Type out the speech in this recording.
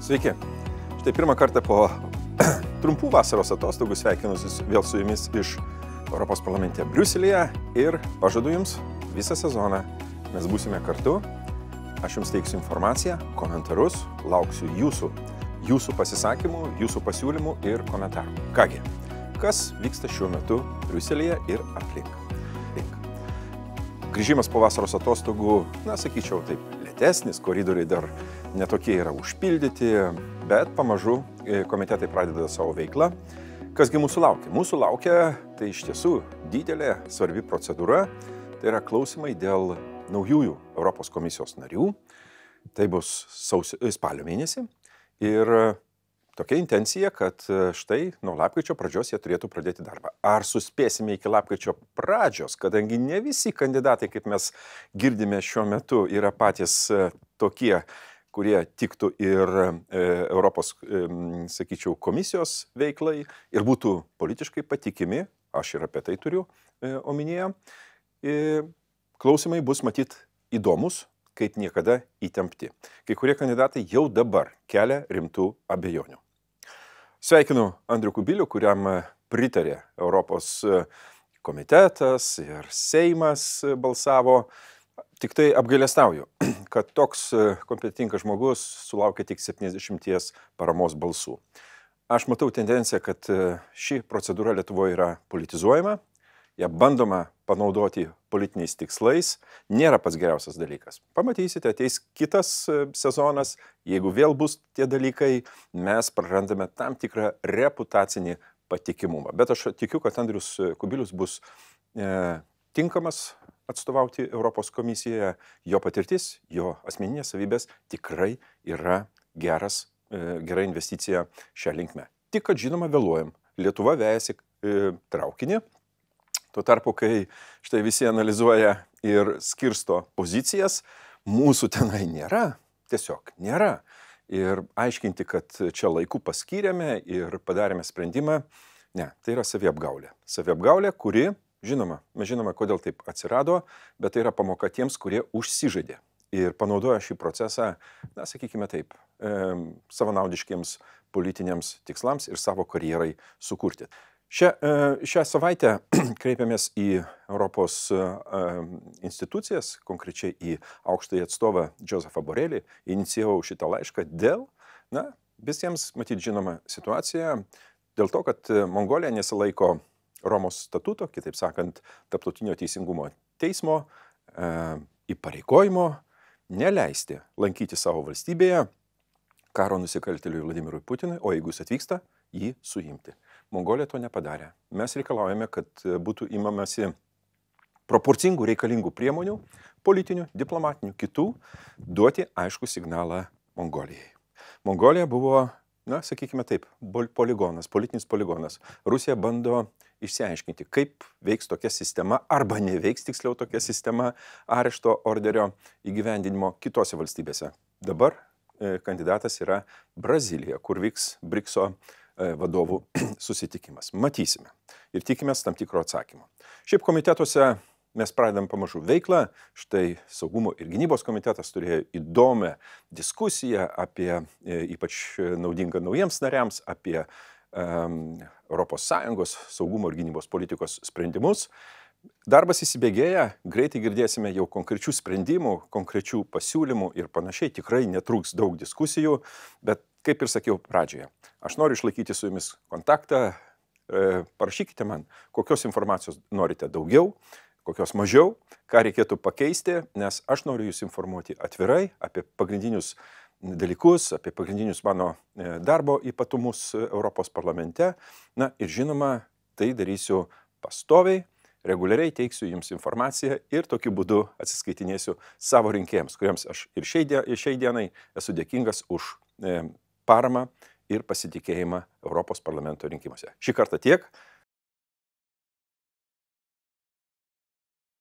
Sveiki. Štai pirmą kartą po trumpų vasaros atostogų sveikinusis vėl su jumis iš Europos parlamente Briuselyje ir pažadu jums visą sezoną. Mes būsime kartu, aš jums teiksiu informaciją, komentarus, lauksiu jūsų pasisakymų, jūsų pasiūlymų ir komentarų. Kągi, kas vyksta šiuo metu Briuselyje ir aplink? Grįžimas po vasaros atostogų, sakyčiau taip, lėtesnis, koridoriai dar netokie yra užpildyti, bet pamažu komitetai pradeda savo veiklą. Kasgi mūsų laukia? Mūsų laukia tai iš tiesų didelė, svarbi procedūra, tai yra klausimai dėl naujųjų Europos komisijos narių. Tai bus spalio mėnesį ir tokia intencija, kad štai nuo lapkričio pradžios jie turėtų pradėti darbą. Ar suspėsime iki lapkričio pradžios, kadangi ne visi kandidatai, kaip mes girdime šiuo metu, yra patys tokie, kurie tiktų ir Europos, sakyčiau, komisijos veiklai ir būtų politiškai patikimi, aš ir apie tai turiu omenyje. Klausimai bus matyt įdomus, kaip niekada įtempti. Kai kurie kandidatai jau dabar kelia rimtų abejonių. Sveikinu Andrių Kubilių, kuriam pritarė Europos komitetas ir Seimas balsavo. Tik tai apgailestauju, kad toks kompetentingas žmogus sulaukė tik 70 paramos balsų. Aš matau tendenciją, kad ši procedūra Lietuvoje yra politizuojama, ją bandoma panaudoti politiniais tikslais, nėra pats geriausias dalykas. Pamatysite, ateis kitas sezonas, jeigu vėl bus tie dalykai, mes prarandame tam tikrą reputacinį patikimumą. Bet aš tikiu, kad Andrius Kubilius bus tinkamas atstovauti Europos komisijoje, jo patirtis, jo asmeninės savybės tikrai yra gera investicija šią linkmę. Tik, kad žinoma, vėluojam. Lietuva vejasi traukinį. Tuo tarpu, kai štai visi analizuoja ir skirsto pozicijas, mūsų tenai nėra, tiesiog nėra. Ir aiškinti, kad čia laiku paskyrėme ir padarėme sprendimą, ne, tai yra saviapgaulė. Saviapgaulė, kuri, žinoma, mes žinome, kodėl taip atsirado, bet tai yra pamoka tiems, kurie užsižaidė ir panaudoja šį procesą, sakykime taip, savanaudiškiems politiniams tikslams ir savo karjerai sukurti. Šią savaitę kreipiamės į Europos institucijas, konkrečiai į aukštąjį atstovą Josefą Borelį, inicijavau šitą laišką dėl, visiems matyt žinoma situacija, dėl to, kad Mongolija nesilaiko Romos statuto, kitaip sakant, Tarptautinio teisingumo teismo įpareigojimo neleisti lankyti savo valstybėje karo nusikaltėliui Vladimirui Putinui, o jeigu jis atvyksta, jį suimti. Mongolija to nepadarė. Mes reikalaujame, kad būtų imamasi proporcingų reikalingų priemonių, politinių, diplomatinių, kitų, duoti aišku signalą Mongolijai. Mongolija buvo, sakykime taip, poligonas, politinis poligonas. Rusija bando išsiaiškinti, kaip veiks tokia sistema, arba neveiks tiksliau tokia sistema arešto orderio įgyvendinimo kitose valstybėse. Dabar kandidatas yra Brazilija, kur vyks BRICS-o vadovų susitikimas. Matysime ir tikimės tam tikro atsakymo. Šiaip komitetuose mes pradedam pamažu veiklą. Štai Saugumo ir gynybos komitetas turėjo įdomią diskusiją apie, ypač naudingą naujiems nariams, apie ES saugumo ir gynybos politikos sprendimus. Darbas įsibėgėja, greitai girdėsime jau konkrečių sprendimų, konkrečių pasiūlymų ir panašiai. Tikrai netrūks daug diskusijų, bet kaip ir sakiau pradžioje, aš noriu išlaikyti su jumis kontaktą, parašykite man, kokios informacijos norite daugiau, kokios mažiau, ką reikėtų pakeisti, nes aš noriu jūs informuoti atvirai apie pagrindinius dalykus, apie pagrindinius mano darbo ypatumus Europos parlamente. Ir žinoma, tai darysiu pastoviai, reguliariai teiksiu jums informaciją ir tokiu būdu atsiskaitinėsiu savo rinkėjams, kuriems aš ir šiai dienai esu dėkingas už paramą ir pasitikėjimą Europos parlamento rinkimuose. Šį kartą tiek.